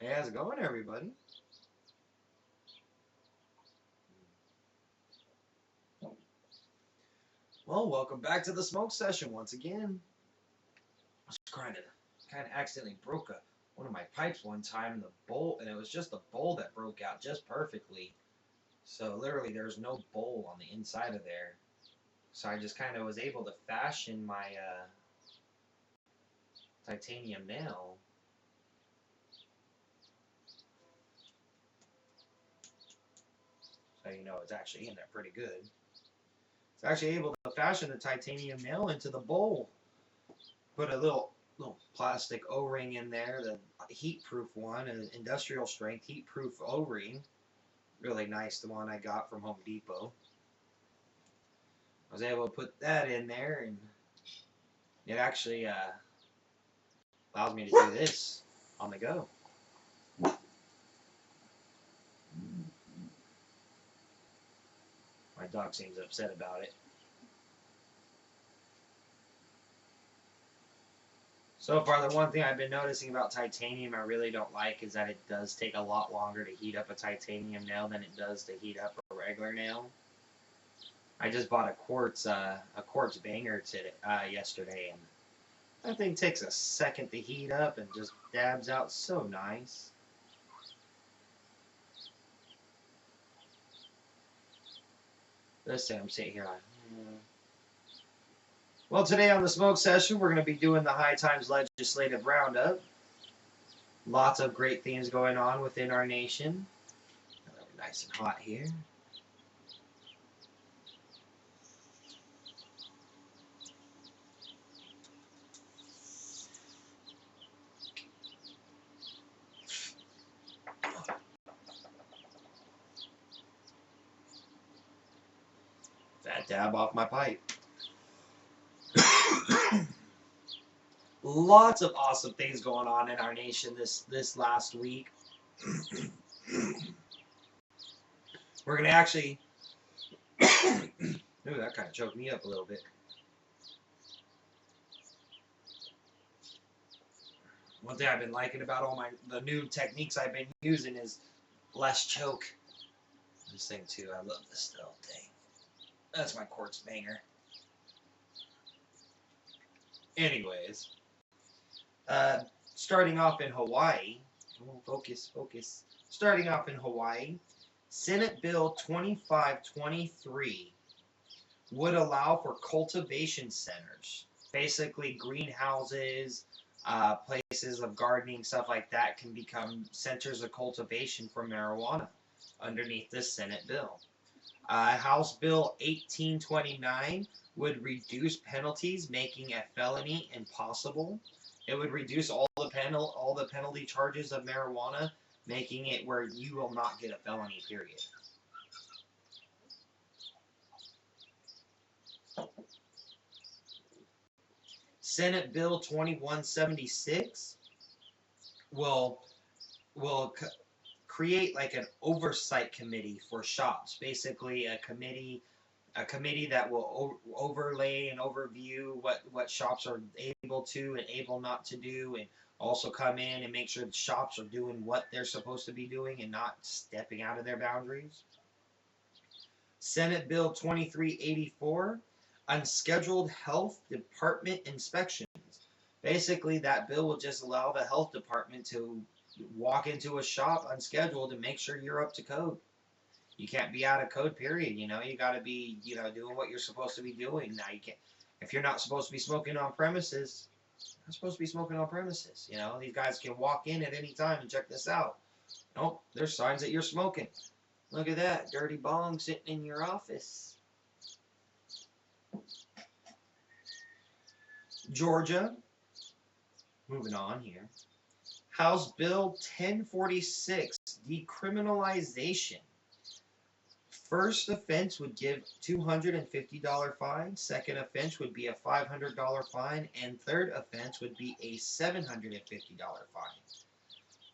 Hey, how's it going, everybody? Well, welcome back to the smoke session once again. I was kind of accidentally broke one of my pipes one time, and the bowl, and it was just the bowl that broke out just perfectly. So literally, there's no bowl on the inside of there. So I just kind of was able to fashion my titanium nail. So you know it's actually in there pretty good. It's actually able to fashion the titanium nail into the bowl. Put a little plastic O-ring in there, the heat-proof one, an industrial strength heat-proof O-ring. Really nice, the one I got from Home Depot. I was able to put that in there, and it actually allows me to do this on the go. My dog seems upset about it. So far, the one thing I've been noticing about titanium I really don't like is that it does take a lot longer to heat up a titanium nail than it does to heat up a regular nail. I just bought a quartz banger yesterday, and that thing takes a second to heat up and just dabs out so nice. This time I'm sitting here Well, today on the smoke session, we're going to be doing the High Times Legislative Roundup. Lots of great things going on within our nation. Nice and hot here. That dab off my pipe. Lots of awesome things going on in our nation this last week. We're going to actually... Ooh, that kind of choked me up a little bit. One thing I've been liking about the new techniques I've been using is less choke. This thing too, I love this little thing. That's my quartz banger. Anyways, starting off in Hawaii, focus. Starting off in Hawaii, Senate Bill 2523 would allow for cultivation centers. Basically, greenhouses, places of gardening, stuff like that can become centers of cultivation for marijuana underneath this Senate bill. House Bill 1829 would reduce penalties, making a felony impossible. It would reduce all the penalty charges of marijuana, making it where you will not get a felony, period. Senate Bill 2176 will create like an oversight committee for shops. Basically, a committee that will overlay and overview what shops are able to and able not to do, and also come in and make sure the shops are doing what they're supposed to be doing and not stepping out of their boundaries. Senate Bill 2384, unscheduled health department inspections. Basically, that bill will just allow the health department to walk into a shop unscheduled and make sure you're up to code. You can't be out of code, period. You got to be, doing what you're supposed to be doing. Now, you can't, if you're not supposed to be smoking on premises, you're not supposed to be smoking on premises. These guys can walk in at any time and check this out. Nope, there's signs that you're smoking. Look at that, dirty bong sitting in your office. Georgia, moving on here. House Bill 1046, decriminalization. First offense would give $250 fine. Second offense would be a $500 fine. And third offense would be a $750 fine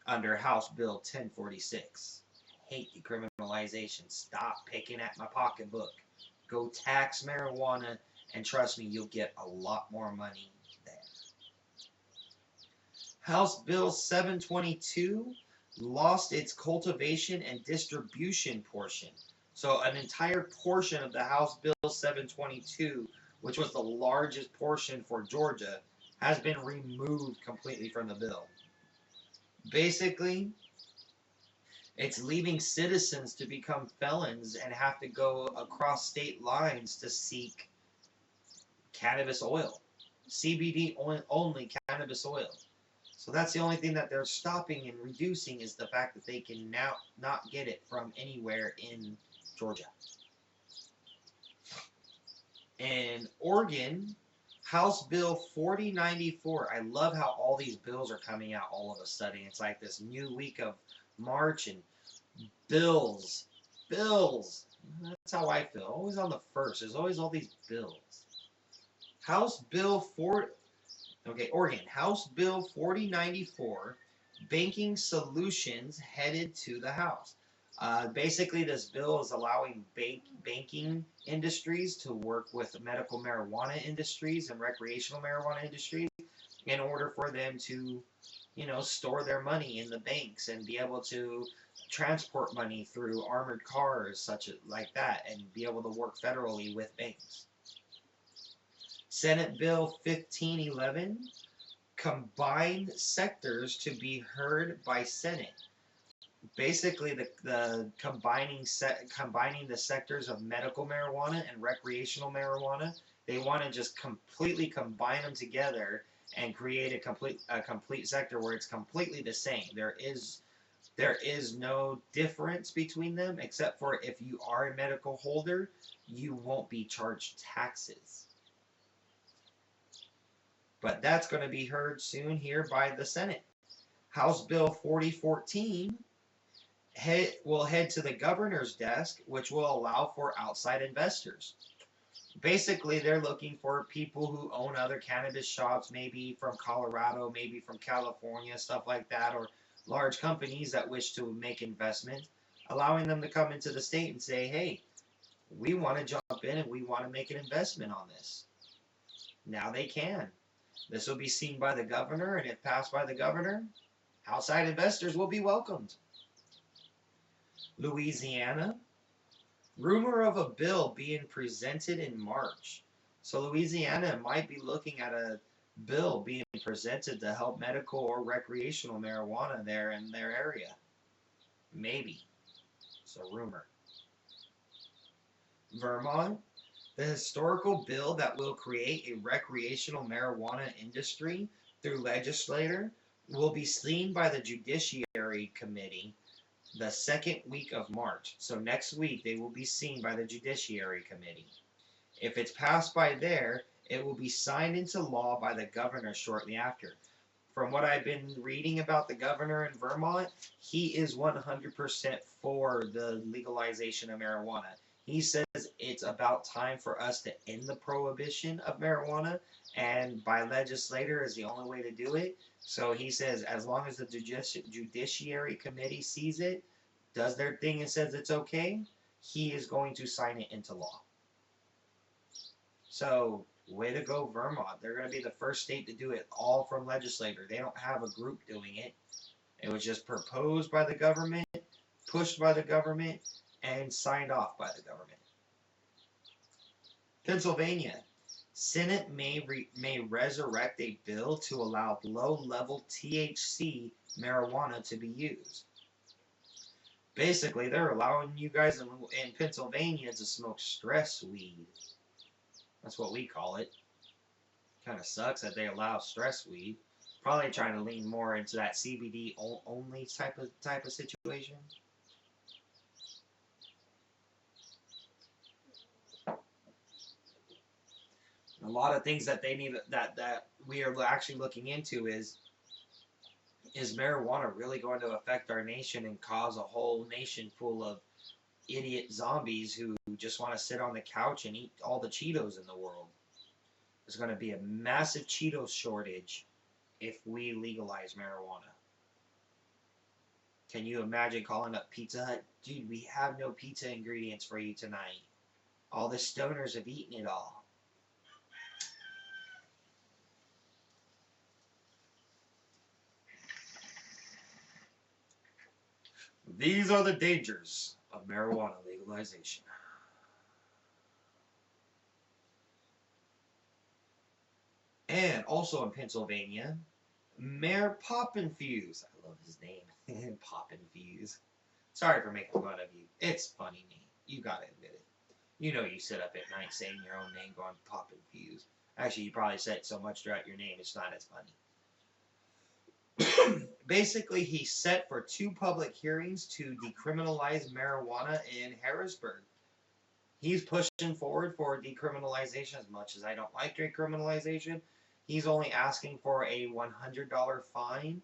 under House Bill 1046. Hate decriminalization. Stop picking at my pocketbook. Go tax marijuana, and trust me, you'll get a lot more money there. House Bill 722 lost its cultivation and distribution portion. So an entire portion of the House Bill 722, which was the largest portion for Georgia, has been removed completely from the bill. Basically, it's leaving citizens to become felons and have to go across state lines to seek cannabis oil. CBD only cannabis oil. So that's the only thing that they're stopping and reducing is the fact that they can now not get it from anywhere in Georgia. In Oregon, House Bill 4094. I love how all these bills are coming out all of a sudden. It's like this new week of March and bills. That's how I feel. Always on the first. There's always all these bills. House Bill 4. Okay, Oregon. House Bill 4094. Banking solutions headed to the House. Basically, this bill is allowing banking industries to work with medical marijuana industries and recreational marijuana industries in order for them to, store their money in the banks and be able to transport money through armored cars, such as like that, and be able to work federally with banks. Senate Bill 1511, combined sectors to be heard by Senate. Basically, the combining the sectors of medical marijuana and recreational marijuana, they want to just completely combine them together and create a complete sector where it's completely the same. There is no difference between them, except for if you are a medical holder, you won't be charged taxes. But that's going to be heard soon here by the Senate. House Bill 4014 will head to the governor's desk, which will allow for outside investors. Basically, they're looking for people who own other cannabis shops, maybe from Colorado, maybe from California, stuff like that, or large companies that wish to make investments, allowing them to come into the state and say, hey, we want to jump in and we want to make an investment on this. Now they can. This will be seen by the governor, and if passed by the governor, outside investors will be welcomed. Louisiana, rumor of a bill being presented in March. So Louisiana might be looking at a bill being presented to help medical or recreational marijuana there in their area. Maybe. It's a rumor. Vermont, the historical bill that will create a recreational marijuana industry through legislature will be seen by the Judiciary Committee the second week of March. So next week they will be seen by the Judiciary Committee. If it's passed by there, it will be signed into law by the governor shortly after. From what I've been reading about the governor in Vermont, he is 100% for the legalization of marijuana. He says it's about time for us to end the prohibition of marijuana, and by legislature is the only way to do it. So he says as long as the Judiciary Committee sees it, does their thing and says it's okay, he is going to sign it into law. So, way to go, Vermont. They're going to be the first state to do it, all from legislature. They don't have a group doing it. It was just proposed by the government, pushed by the government, and signed off by the government. Pennsylvania. Senate may resurrect a bill to allow low-level THC marijuana to be used. Basically, they're allowing you guys in Pennsylvania to smoke stress weed. That's what we call it. Kind of sucks that they allow stress weed. Probably trying to lean more into that CBD only type of situation. A lot of things that they need that we are actually looking into is marijuana really going to affect our nation and cause a whole nation full of idiot zombies who just want to sit on the couch and eat all the Cheetos in the world? There's going to be a massive Cheetos shortage if we legalize marijuana. Can you imagine calling up Pizza Hut? Dude, we have no pizza ingredients for you tonight. All the stoners have eaten it all. These are the dangers of marijuana legalization. And also in Pennsylvania, Mayor Poppinfuse. I love his name. Poppinfuse. Sorry for making fun of you. It's funny name. You gotta admit it. You know you sit up at night saying your own name going Poppinfuse. Actually, you probably said it so much throughout your name it's not as funny. Basically, he's set for 2 public hearings to decriminalize marijuana in Harrisburg. He's pushing forward for decriminalization as much as I don't like decriminalization. He's only asking for a $100 fine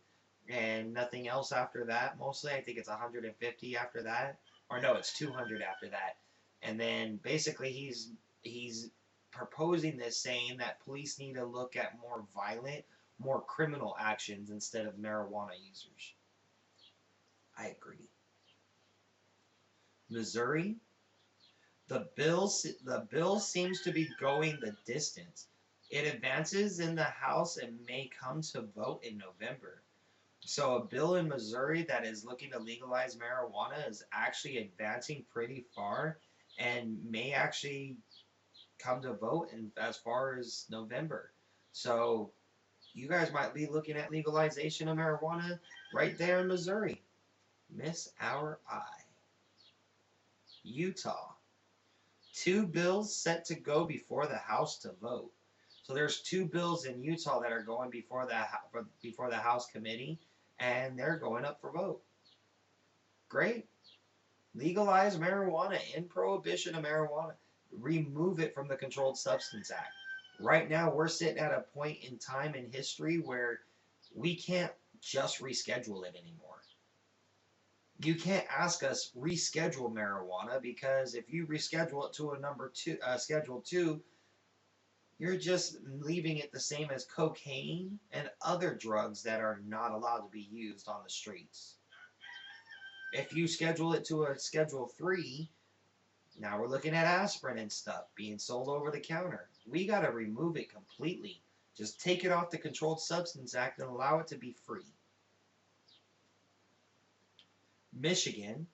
and nothing else after that. Mostly, I think it's $150 after that, or no, it's $200 after that. And then basically, he's proposing this, saying that police need to look at more violent, more criminal actions instead of marijuana users. I agree. Missouri, the bill seems to be going the distance. It advances in the House and may come to vote in November. So a bill in Missouri that is looking to legalize marijuana is actually advancing pretty far and may actually come to vote in as far as November. So you guys might be looking at legalization of marijuana right there in Missouri. Miss our eye. Utah. 2 bills set to go before the House to vote. So there's 2 bills in Utah that are going before the House committee, and they're going up for vote. Great. Legalize marijuana, end prohibition of marijuana, remove it from the Controlled Substance Act. Right now, we're sitting at a point in time in history where we can't just reschedule it anymore. You can't ask us reschedule marijuana, because if you reschedule it to a schedule 2, you're just leaving it the same as cocaine and other drugs that are not allowed to be used on the streets. If you schedule it to a schedule 3, now we're looking at aspirin and stuff being sold over the counter. We got to remove it completely. Just take it off the Controlled Substance Act and allow it to be free. Michigan,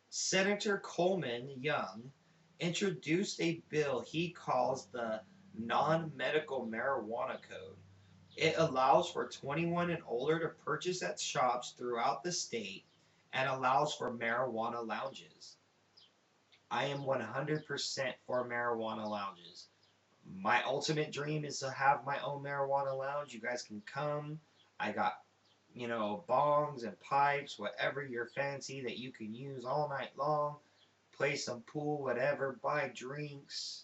Senator Coleman Young introduced a bill he calls the Non-Medical Marijuana Code. It allows for 21 and older to purchase at shops throughout the state and allows for marijuana lounges. I am 100% for marijuana lounges. My ultimate dream is to have my own marijuana lounge. You guys can come. I got, bongs and pipes, whatever you're fancy that you can use all night long. Play some pool, whatever. Buy drinks.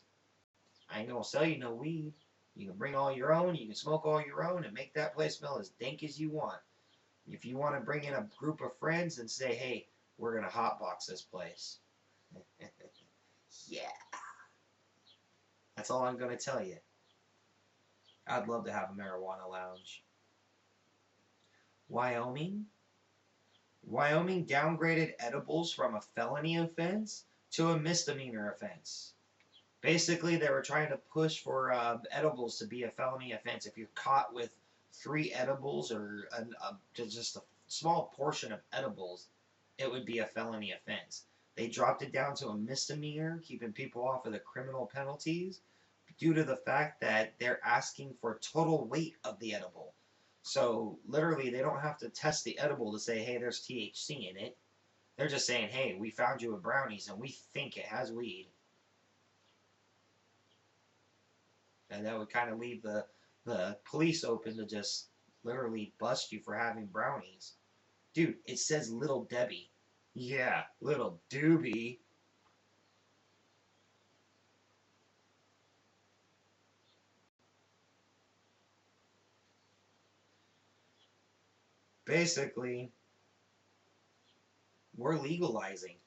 I ain't gonna sell you no weed. You can bring all your own. You can smoke all your own and make that place smell as dank as you want. If you want to bring in a group of friends and say, hey, we're gonna hotbox this place. Yeah. That's all I'm gonna tell you. I'd love to have a marijuana lounge. Wyoming downgraded edibles from a felony offense to a misdemeanor offense. Basically, they were trying to push for edibles to be a felony offense. If you're caught with 3 edibles or just a small portion of edibles, it would be a felony offense. They dropped it down to a misdemeanor, keeping people off of the criminal penalties due to the fact that they're asking for total weight of the edible. So literally, they don't have to test the edible to say, hey, there's THC in it. They're just saying, hey, we found you with brownies and we think it has weed. And that would kind of leave the police open to just literally bust you for having brownies. Dude, it says Little Debbie. Yeah, Little Doobie. Basically, we're legalizing.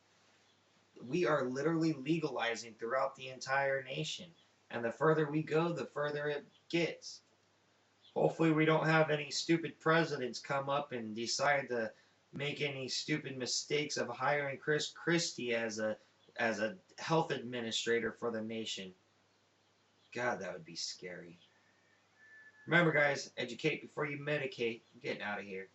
We are literally legalizing throughout the entire nation. And the further we go, the further it gets. Hopefully we don't have any stupid presidents come up and decide to make any stupid mistakes of hiring Chris Christie as a health administrator for the nation. God, that would be scary. Remember, guys, educate before you medicate. I'm getting out of here.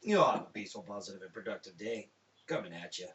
You all have a peaceful, positive, and productive day coming at you.